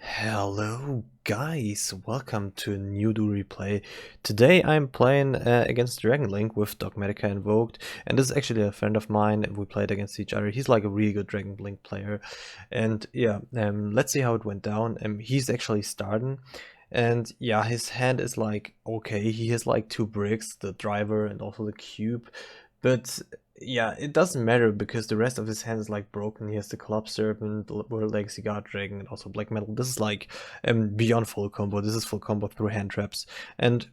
Hello guys, welcome to a new Duel replay. Today I'm playing against Dragon Link with Dogmatika-Invoked, and this is actually a friend of mine and we played against each other. He's like a really good Dragon Link player, and yeah, let's see how it went down. He's actually starting, and yeah, his hand is like okay, he has like two bricks, the driver and also the cube, but yeah, it doesn't matter because the rest of his hand is like broken. He has the Club Serpent, World Legacy Guard Dragon, and also Black Metal. This is like beyond full combo. This is full combo through hand traps. And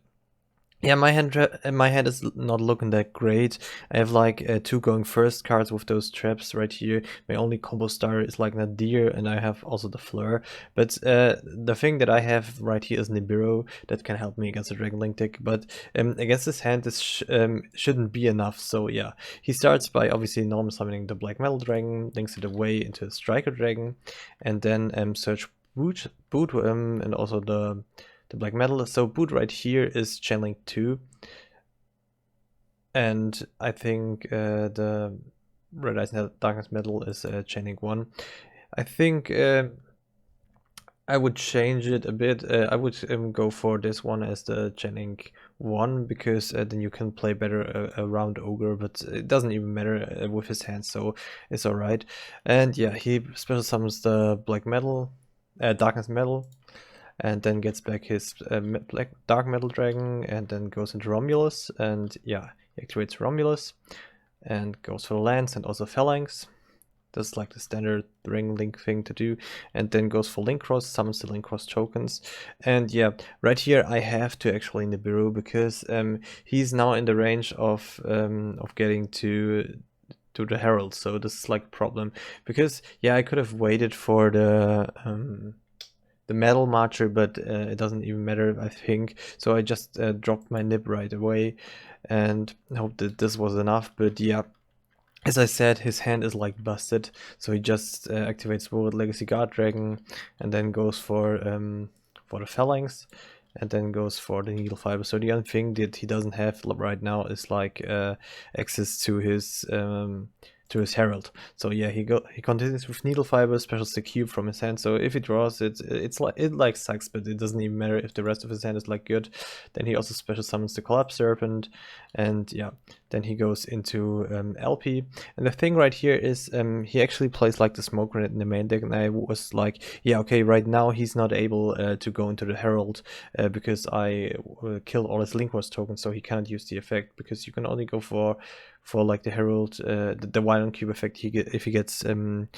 yeah, my hand is not looking that great. I have like two going first cards with those traps right here. My only combo star is like Nadir, and I have also the Fleur. But the thing that I have right here is Nibiru that can help me against the Dragon Link deck. But against this hand, this shouldn't be enough. So yeah, he starts by obviously normal summoning the Black Metal Dragon, links it away into a Striker Dragon, and then search boot and also the Black Metal. So boot right here is channeling 2. And I think the Red Eyes Darkness Metal is channeling 1. I think I would change it a bit. I would go for this one as the channeling 1 because then you can play better around Ogre, but it doesn't even matter with his hand, so it's alright. And yeah, he special summons the Black Metal, Darkness Metal, and then gets back his Dark Metal Dragon, and then goes into Romulus, and yeah, he activates Romulus, and goes for the lands and also Phalanx. That's like the standard Ring Link thing to do, and then goes for Link Cross, summons the Link Cross tokens, and yeah, right here I have to actually Nibiru because he's now in the range of getting to the Herald, so this is like a problem because yeah, I could have waited for the Metal Marcher, but it doesn't even matter, I think. So I just dropped my nib right away and hope that this was enough. But yeah, as I said, his hand is like busted, so he just activates World Legacy Guard Dragon and then goes for the Phalanx, and then goes for the Needle Fiber. So the only thing that he doesn't have right now is like access to his Herald. So yeah, he continues with Needle Fiber, specials the cube from his hand. So if he draws it, it like sucks, but it doesn't even matter if the rest of his hand is like good. Then he also special summons the Collapse Serpent, and yeah, then he goes into LP. And the thing right here is he actually plays like the Smoke Grenade in the main deck, and I was like, yeah, okay, right now he's not able to go into the Herald because I killed all his Link Wars tokens, so he cannot use the effect because you can only go for like the Herald, the Violent Cube effect if he gets Stream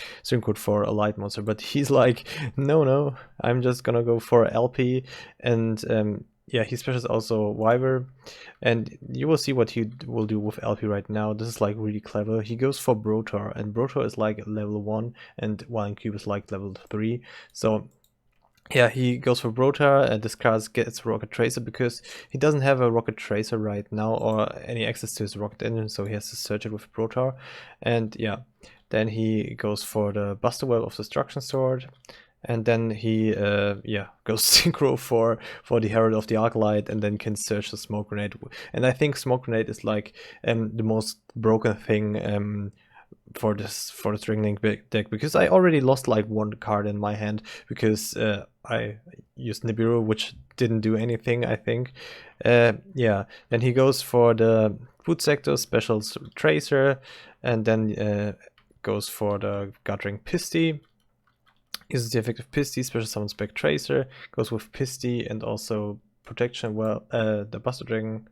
Code for a light monster. But he's like, no, I'm just gonna go for LP, and yeah, he specials also Wyver, and you will see what he will do with LP right now. This is like really clever. He goes for Brotar, and Brotar is like level 1, and Violent Cube is like level 3. So yeah, he goes for Brotar and discards, gets Rocket Tracer because he doesn't have a Rocket Tracer right now or any access to his Rocket Engine, so he has to search it with Brotar. And yeah, then he goes for the Buster Well of Destruction Sword, and then he yeah, goes synchro for the Herald of the Arclight, and then can search the Smoke Grenade. And I think Smoke Grenade is like the most broken thing for this Ring Link deck, because I already lost like one card in my hand because I used Nibiru, which didn't do anything, I think. Yeah, then he goes for the Boot Sector, specials Tracer, and then goes for the Guttering Pisty. Uses the effect of Pisty, special summons back Tracer, goes with Pisty and also Protection, well, the Buster Dragon,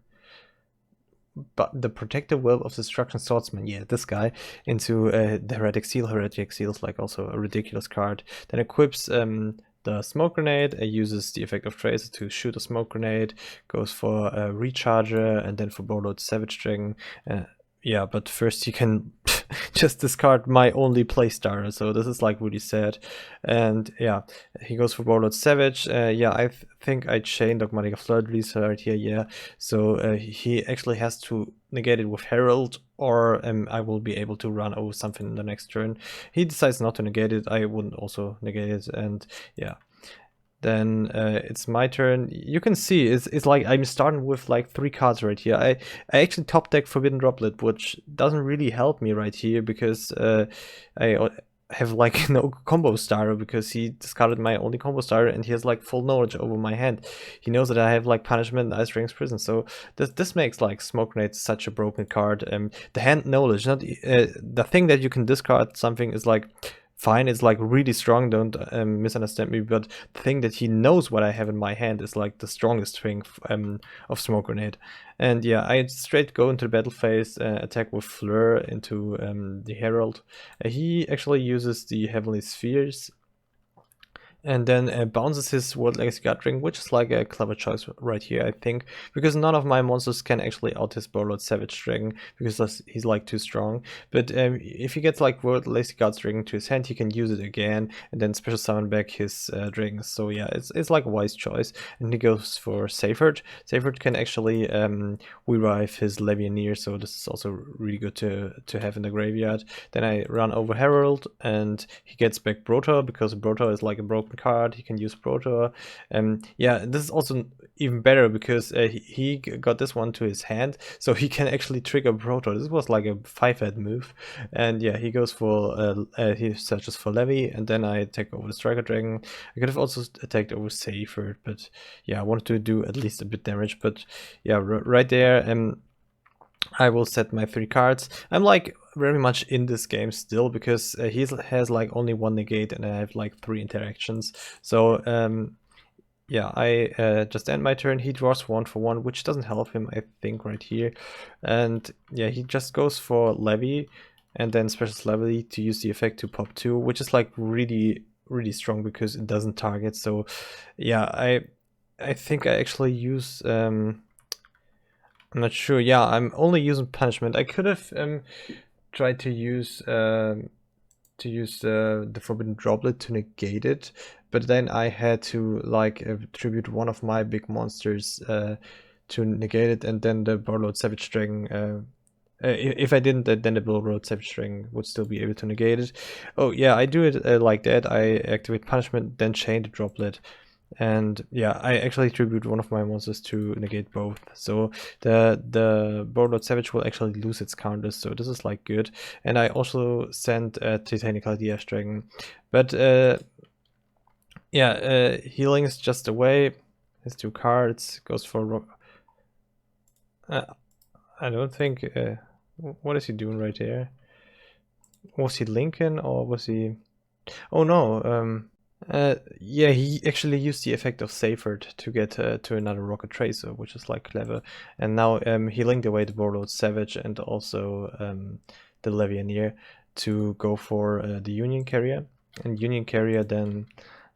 but the Protective Web of Destruction Swordsman, yeah, this guy, into the Heretic Seal. Heretic Seal is like also a ridiculous card. Then equips the Smoke Grenade, uses the effect of Tracer to shoot a Smoke Grenade, goes for a Recharger, and then for Borlord Savage Dragon. Yeah, but first you can just discard my only play starter, so this is like really sad. And yeah, he goes for Warlord Savage. Yeah, I think I chained Dogmatic Flood release right here, yeah. So he actually has to negate it with Herald, or I will be able to run over something in the next turn. He decides not to negate it, I wouldn't also negate it, and yeah. Then it's my turn. You can see it's like I'm starting with like 3 cards right here. I actually top deck Forbidden Droplet, which doesn't really help me right here because I have like no combo starter because he discarded my only combo starter, and he has like full knowledge over my hand. He knows that I have like Punishment and Ice Rings Prison, so this makes like Smoke Grenade such a broken card. The hand knowledge, not the thing that you can discard something is like fine, it's like really strong, don't misunderstand me, but the thing that he knows what I have in my hand is like the strongest thing of Smoke Grenade. And yeah, I straight go into the battle phase, attack with Fleur into the Herald. He actually uses the Heavenly Spheres and then bounces his World Legacy Guard-Ring, which is like a clever choice right here, I think, because none of my monsters can actually out his Warlord Savage Dragon because he's like too strong. But if he gets like World Legacy Guard-Ring to his hand, he can use it again and then special summon back his dragons. So yeah, it's like a wise choice. And he goes for Seyfert. Seyfert can actually revive his Levianeer, so this is also really good to have in the graveyard. Then I run over Herald, and he gets back Brotor because Brotor is like a broken card. He can use Brotor. Yeah, this is also even better because he got this one to his hand, so he can actually trigger Brotor. This was like a 5-head move, and yeah, he goes for he searches for Levy, and then I take over the Striker Dragon. I could have also attacked over Seyfert, but yeah, I wanted to do at least a bit damage. But yeah, right there, I will set my 3 cards. I'm like very much in this game still because he has like only 1 negate and I have like 3 interactions. So yeah, I just end my turn. He draws 1 for 1, which doesn't help him, I think, right here. And yeah, he just goes for Levy and then specials Levy to use the effect to pop 2, which is like really strong because it doesn't target. So yeah, I think I actually use I'm not sure. Yeah, I'm only using Punishment. I could have tried to use the Forbidden Droplet to negate it, but then I had to like attribute one of my big monsters to negate it, and then the Warlord Savage Dragon. If I didn't, then the Warlord Savage Dragon would still be able to negate it. Oh yeah, I do it like that. I activate Punishment, then chain the Droplet. And yeah, I actually tribute one of my monsters to negate both. So the Warlord Savage will actually lose its counters, so this is like good. And I also sent a Titanical Diaz Dragon. But yeah, healing is just away. His 2 cards, goes for I don't think what is he doing right here? Was he Lincoln or was he oh no, yeah, he actually used the effect of Seyfert to get to another Rocket Tracer, which is like clever. And now he linked away the Warlord Savage and also the Levianeer to go for the Union Carrier. And Union Carrier then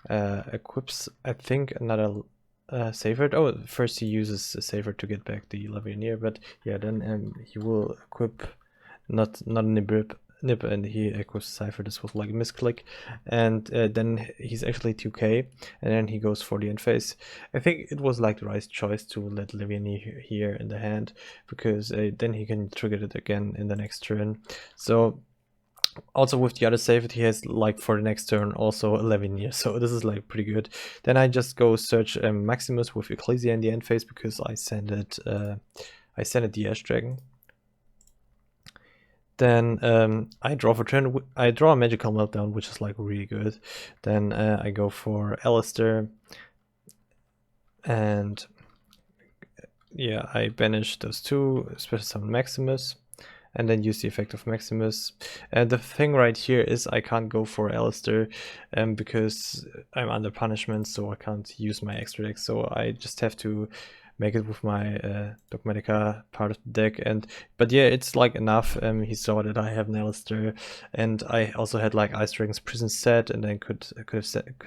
equips, I think, another Seyfert. Oh, first he uses Seyfert to get back the Levianeer, but yeah, then he will equip not a Nib, and he echoes Cypher. This was like a misclick, and then he's actually 2k, and then he goes for the end phase. I think it was like the right choice to let Levianeer here in the hand, because then he can trigger it again in the next turn. So also with the other save, he has like for the next turn also 11 years, so this is like pretty good. Then I just go search Maximus with Ecclesia in the end phase because I send it the Ash Dragon. Then I draw for turn. I draw a Magical Meltdown, which is like really good. Then I go for Alistair, and yeah, I banish those 2, special summon Maximus, and then use the effect of Maximus. And the thing right here is I can't go for Alistair because I'm under punishment, so I can't use my extra deck. So I just have to make it with my Dogmatika part of the deck. But yeah, it's like enough. He saw that I have an Alistair, and I also had like Ice Dragon's Prison set, and then could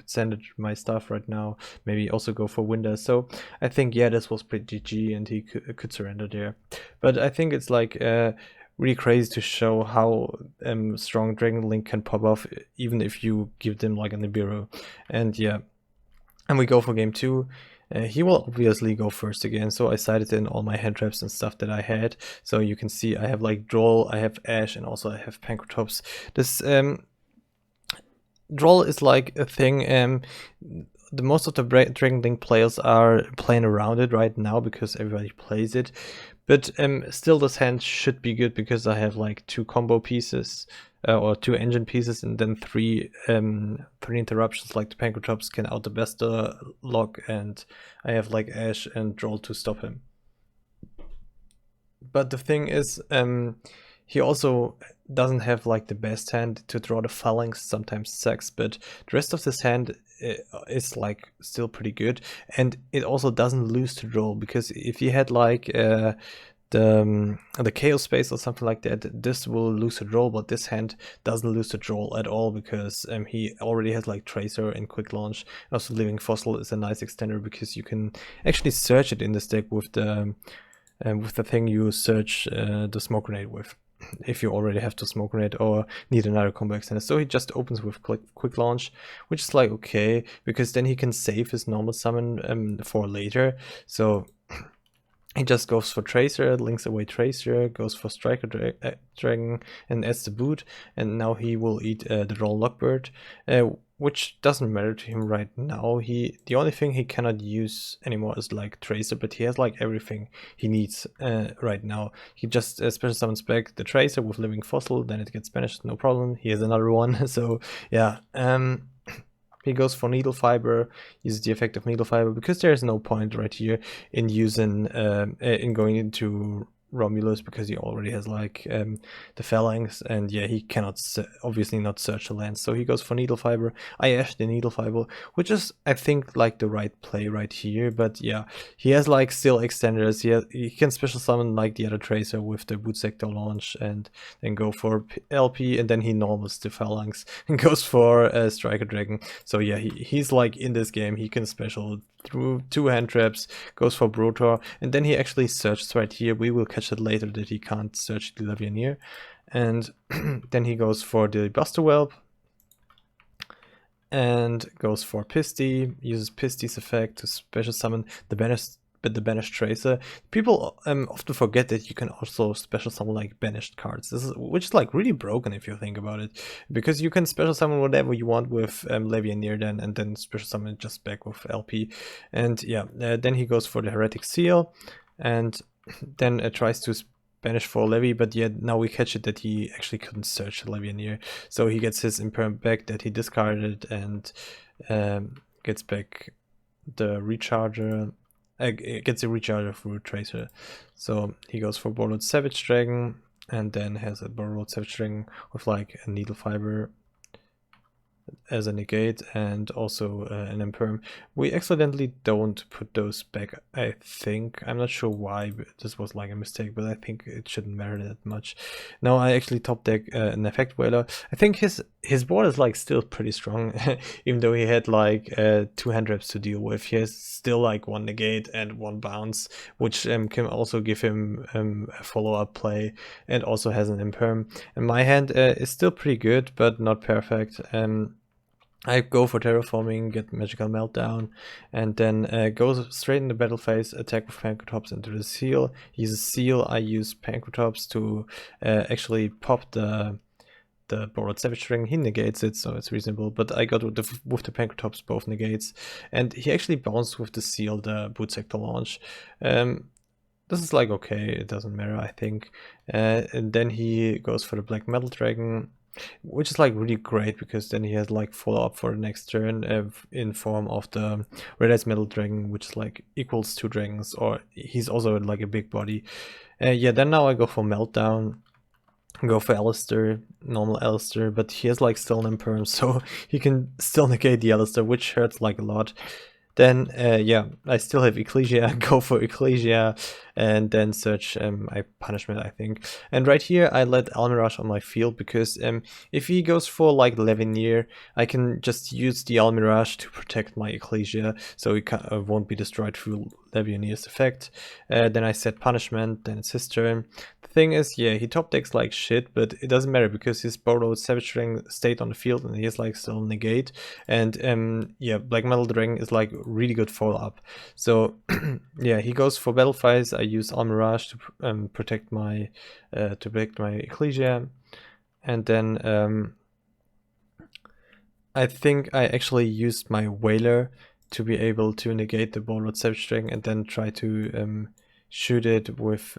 send it my stuff right now. Maybe also go for Winder. So I think yeah, this was pretty GG, and he could surrender there. But I think it's like really crazy to show how strong Dragon Link can pop off, even if you give them like a Nibiru. And yeah, and we go for game 2. He will obviously go first again, so I sided in all my hand traps and stuff that I had. So you can see I have like Droll, I have Ash, and also I have Pancratops. This Droll is like a thing. The most of the Dragon Link players are playing around it right now because everybody plays it. But still this hand should be good because I have like 2 combo pieces or 2 engine pieces, and then 3 interruptions like the Pankratops can out the best lock, and I have like Ash and Droll to stop him. But the thing is, he also doesn't have like the best hand to draw the phalanx, sometimes sucks, but the rest of this hand is like still pretty good, and it also doesn't lose to Droll, because if he had like the Chaos Space or something like that, this will lose to Droll, but this hand doesn't lose to Droll at all, because he already has like Tracer and Quick Launch. Also Living Fossil is a nice extender because you can actually search it in this deck with the thing you search the Smoke Grenade with, if you already have the Smoke Grenade or need another combo extender. So he just opens with Quick Launch, which is like okay, because then he can save his normal summon for later. So he just goes for Tracer, links away Tracer, goes for Striker Dragon, and adds the boot, and now he will eat the Droll Lockbird, which doesn't matter to him right now. The only thing he cannot use anymore is like Tracer, but he has like everything he needs right now. He just special summons back the Tracer with Living Fossil, then it gets banished, no problem. He has another one, so yeah. He goes for Needle Fiber, uses the effect of Needle Fiber, because there's no point right here in using in going into Romulus, because he already has like the Phalanx, and yeah, he cannot obviously not search the land, so he goes for Needle Fiber. I ash the Needle Fiber, which is I think like the right play right here, but yeah, he has like still extenders. He can special summon like the other Tracer with the Boot Sector Launch, and then go for LP, and then he normals the Phalanx and goes for Striker Dragon. So yeah, he's like in this game, he can special through 2 hand traps, goes for Brotor, and then he actually searches right here. We will catch it later that he can't search the Levianeer. And then he goes for the Buster Whelp and goes for Pisty, uses Pisty's effect to special summon the banished Tracer. People often forget that you can also special summon like banished cards, which is like really broken if you think about it, because you can special summon whatever you want with Levianeer then, and then special summon it just back with LP. And yeah, then he goes for the Heretic Seal, and then tries to banish for Levy, but yet now we catch it that he actually couldn't search Levianeer, so he gets his Imperm back that he discarded, and gets back the Recharger. Gets a Recharger through Tracer. So he goes for Borrowed Savage Dragon, and then has a Borrowed Savage Dragon with like a Needle Fiber as a negate, and also an Imperm. We accidentally don't put those back, I think. I'm not sure why, but this was like a mistake, but I think it shouldn't matter that much. Now I actually top deck an Effect Whaler. I think his board is like still pretty strong, even though he had like 2 hand traps to deal with. He has still like 1 negate and 1 bounce, which can also give him a follow-up play, and also has an Imperm. And my hand is still pretty good, but not perfect. I go for Terraforming, get Magical Meltdown, and then go straight in the battle phase, attack with Pankratops into the Seal. Use a Seal, I use Pankratops to actually pop the Borrowed Savage Dragon. He negates it, so it's reasonable, but I got with the Pankratops both negates, and he actually bounced with the Seal, the Boot Sector Launch. This is like okay, it doesn't matter, I think. And then he goes for the Black Metal Dragon, which is like really great, because then he has like follow up for the next turn in form of the Red Eyes Metal Dragon, which is like equals 2 dragons, or he's also like a big body. Yeah, then now I go for Meltdown, go for Alistair, normal Alistair, but he has like still an Imperm, so he can still negate the Alistair, which hurts like a lot. Then yeah, I still have Ecclesia, go for Ecclesia, and then search my punishment, I think. And right here I let Almirage on my field, because if he goes for like Levianeer, I can just use the Almirage to protect my Ecclesia, so it won't be destroyed through Levianeer's effect. Then I set punishment, then it's his turn. The thing is, yeah, he top decks like shit, but it doesn't matter, because his Borrowed Savage Dragon stayed on the field, and he has like still negate, and yeah, Black Metal Dragon is like really good follow-up. So yeah, he goes for Battle Phase. I use Almirage to protect my Ecclesia, and then I think I actually used my Whaler to be able to negate the Borrowed Savage Dragon, and then try to shoot it with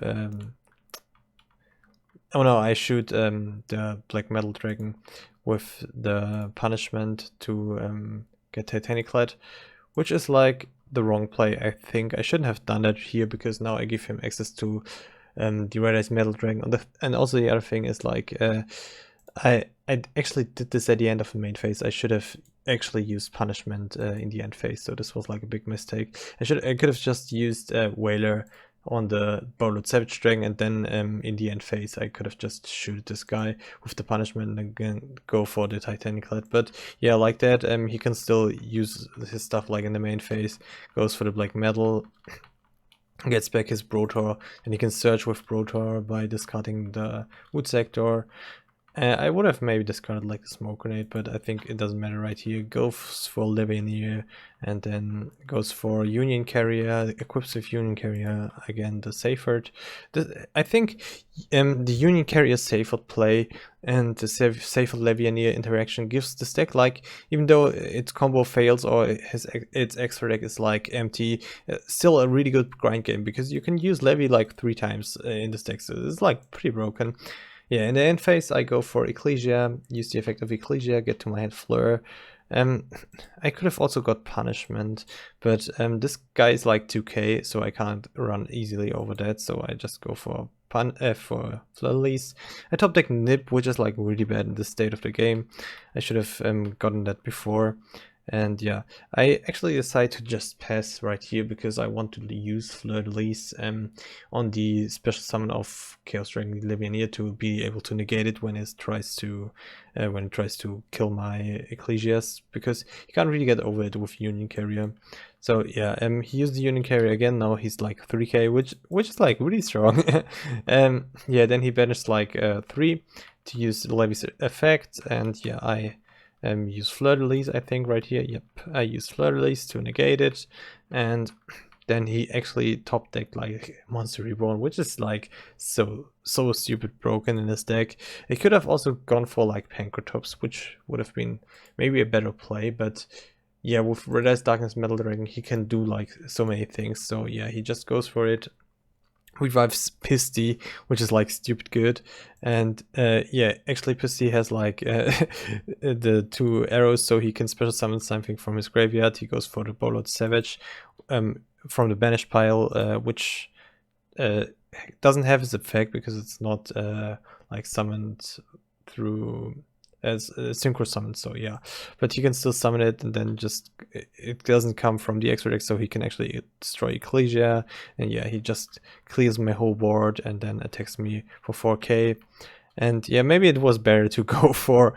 oh no, I shoot the Black Metal Dragon with the punishment to get Titaniclad, which is like the wrong play. I think I shouldn't have done that here because now I give him access to the Red Eyes Metal Dragon. And also the other thing is like I actually did this at the end of the main phase. I should have actually used punishment in the end phase, so this was like a big mistake. I could have just used Whaler on the Bowled Savage Dragon, and then in the end phase I could have just shoot this guy with the punishment and again go for the Titaniclad. But yeah, like that, he can still use his stuff like in the main phase, goes for the Black Metal, gets back his Brotor, and he can search with Brotor by discarding the Wood Sector. I would have maybe discarded like the Smoke Grenade, but I think it doesn't matter right here. Goes for Levianeer and then goes for Union Carrier, equips with Union Carrier, again the Seyfert. I think the Union Carrier Seyfert play and the Seyfert Levianeer interaction gives the deck, like, even though its combo fails or its extra deck is like empty, still a really good grind game because you can use Levy like 3 times in this deck, so it's like pretty broken. Yeah, in the end phase, I go for Ecclesia, use the effect of Ecclesia, get to my hand Fleur. I could have also got Punishment, but this guy is like 2k, so I can't run easily over that, so I just go for Fleur de Lis. I top deck Nip, which is like really bad in this state of the game. I should have gotten that before. And yeah, I actually decide to just pass right here because I want to use Fleur de Lis on the special summon of Chaos Dragon Levianeer to be able to negate it when it tries to kill my Ecclesias, because he can't really get over it with Union Carrier. So yeah, he used the Union Carrier again. Now he's like 3k, which is like really strong. Yeah, then he banished like 3 to use the Levy's effect, and yeah, I use Fleur de Lis, I think, right here. Yep, I use Fleur de Lis to negate it, and then he actually top decked like Monster Reborn, which is like so stupid broken in his deck. It could have also gone for like Pancratops, which would have been maybe a better play, but yeah, with Red Eyes Darkness Metal Dragon, he can do like so many things. So yeah, he just goes for it. Revives Pisty, which is like stupid good, and yeah, actually Pisty has like the 2 arrows, so he can special summon something from his graveyard. He goes for the Bowled Savage from the banished pile, which doesn't have his effect because it's not like summoned through as synchro summon, so yeah, but he can still summon it, and then just it doesn't come from the extra deck, so he can actually destroy Ecclesia, and yeah, he just clears my whole board and then attacks me for 4k. And yeah, maybe it was better to go for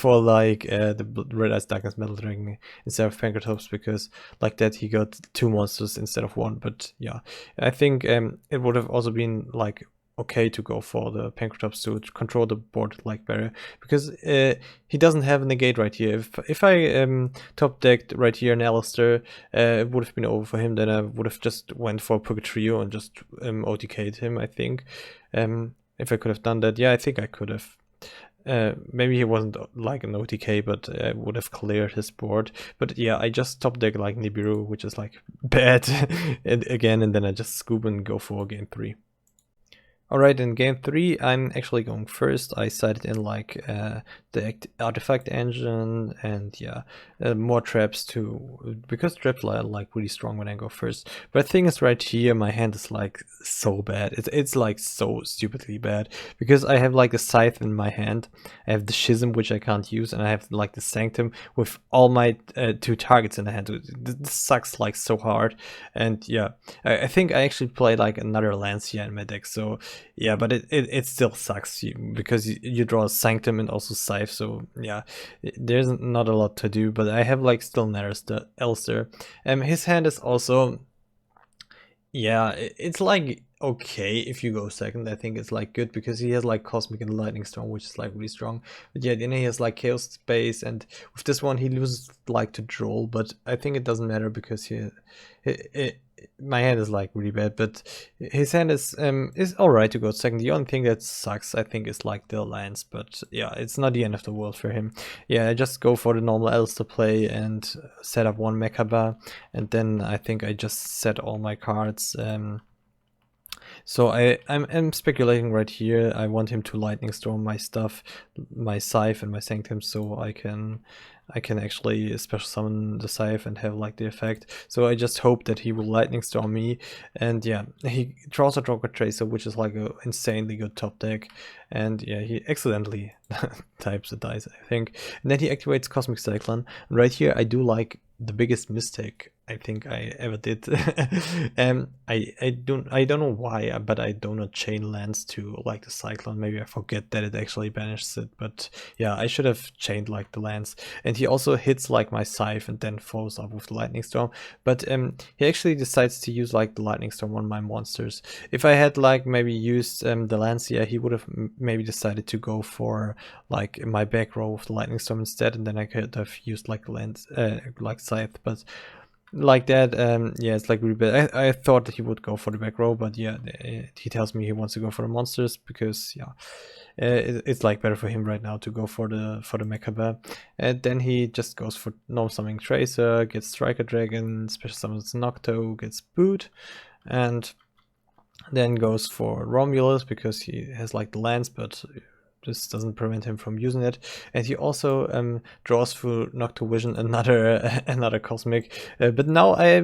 like the Red Eyes Darkness Metal Dragon instead of Pancratops, because like that he got 2 monsters instead of 1. But yeah, I think it would have also been like okay to go for the Pancratops to control the board like better, because he doesn't have a negate right here. If I top decked right here an Alistair, it would have been over for him. Then I would have just went for Purgatrio and just OTK'd him, I think. If I could have done that, yeah, I think I could have. Maybe he wasn't like an OTK, but would have cleared his board. But yeah, I just top deck like Nibiru, which is like bad, and then I just scoop and go for game 3. Alright, in game 3, I'm actually going first. I sided in like the artifact engine and yeah, more traps too, because traps are like really strong when I go first. But the thing is, right here, my hand is like so bad. It's like so stupidly bad, because I have like a Scythe in my hand, I have the Schism, which I can't use, and I have like the Sanctum with all my 2 targets in the hand. This sucks like so hard. And yeah, I think I actually play like another Lancia in my deck, so yeah, but it still sucks because you draw Sanctum and also Scythe, so yeah, there's not a lot to do. But I have like still the Elster. His hand is also, yeah, it's like okay if you go second. I think it's like good because he has like Cosmic and Lightning Storm, which is like really strong. But yeah, then he has like Chaos Space, and with this one he loses like to Droll, but I think it doesn't matter because my hand is like really bad, but his hand is alright to go second. The only thing that sucks, I think, is like the lands, but yeah, it's not the end of the world for him. Yeah, I just go for the normal Elster play and set up 1 Mechaba, and then I think I just set all my cards So I'm speculating right here. I want him to lightning storm my stuff, my scythe and my sanctum, so I can actually special summon the scythe and have like the effect. So I just hope that he will lightning storm me, and yeah, he draws a Joker Tracer, which is like a insanely good top deck, and yeah, he accidentally types the dice, I think, and then he activates Cosmic Cyclone. And right here, I do like the biggest mistake I think I ever did. I don't know why, but I do not chain lands to like the Cyclone. Maybe I forget that it actually banishes it, but yeah, I should have chained like the lands. And he also hits like my scythe and then follows up with the Lightning Storm. But he actually decides to use like the Lightning Storm on my monsters. If I had like maybe used the lands, yeah, he would have maybe decided to go for like my back row with the Lightning Storm instead, and then I could have used like lands, like scythe. But like that, yeah, it's like really bad. I thought that he would go for the back row, but yeah, he tells me he wants to go for the monsters because yeah, it's like better for him right now to go for the Mecha Bear. And then he just goes for no summoning Tracer, gets Striker Dragon, special summons Nocto, gets Boot, and then goes for Romulus because he has like the lands, but this doesn't prevent him from using it. And he also draws for Noctovision another cosmic. But now I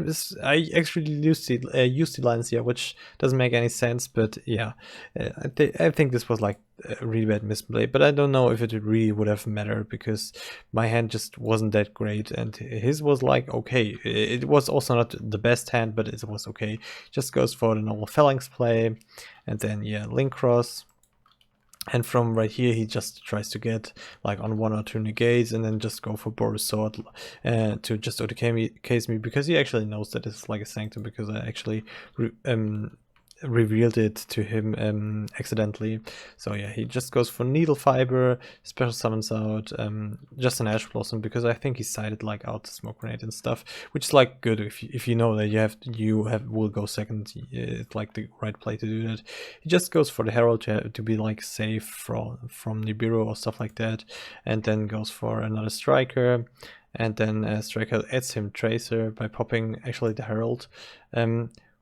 actually used the Lancia, which doesn't make any sense. But yeah, I think this was like a really bad misplay. But I don't know if it really would have mattered because my hand just wasn't that great, and his was like okay. It was also not the best hand, but it was okay. Just goes for the normal Phalanx play, and then yeah, Link Cross. And from right here, he just tries to get like on 1 or 2 negates and then just go for Boris Sword to just OTK me because he actually knows that it's like a Sanctum because I actually revealed it to him accidentally. So yeah, he just goes for Needle Fiber, special summons out just an Ash Blossom because I think he sided like out the Smoke Grenade and stuff, which is like good if you know that you will go second. It's like the right play to do that. He just goes for the Herald to be like safe from Nibiru or stuff like that, and then goes for another Striker. And then Striker adds him Tracer by popping actually the Herald.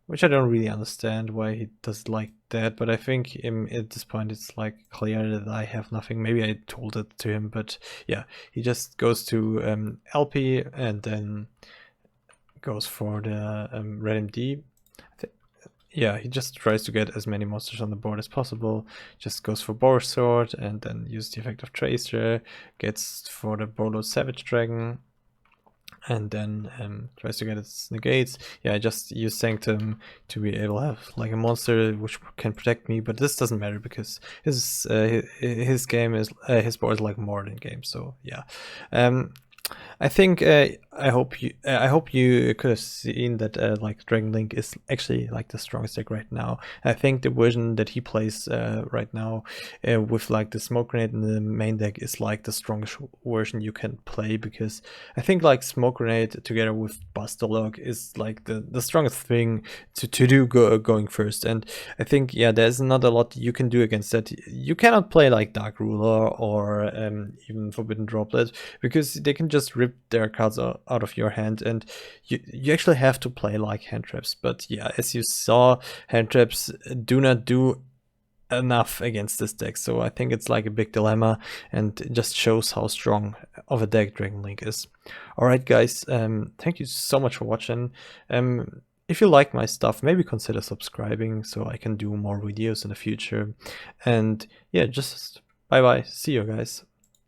Which I don't really understand why he does like that, but I think at this point it's like clear that I have nothing. Maybe I told it to him, but yeah, he just goes to LP and then goes for the Red MD. Yeah, he just tries to get as many monsters on the board as possible, just goes for Boris Sword and then uses the effect of Tracer, gets for the Bolo Savage Dragon, and then tries to get its negates. Yeah, I just use Sanctum to be able to have like a monster which can protect me, but this doesn't matter because his game is his board is like more than game. So yeah, I think I hope you could have seen that like Dragon Link is actually like the strongest deck right now. I think the version that he plays right now with like the Smoke Grenade in the main deck is like the strongest version you can play because I think like Smoke Grenade together with Buster Lock is like the strongest thing to do going first. And I think yeah, there's not a lot you can do against that. You cannot play like Dark Ruler or even Forbidden Droplet because they can just rip their cards out of your hand, and you actually have to play like hand traps. But yeah, as you saw, hand traps do not do enough against this deck, so I think it's like a big dilemma and it just shows how strong of a deck Dragon Link is. Alright guys, thank you so much for watching. If you like my stuff, maybe consider subscribing so I can do more videos in the future. And yeah, just bye bye, see you guys.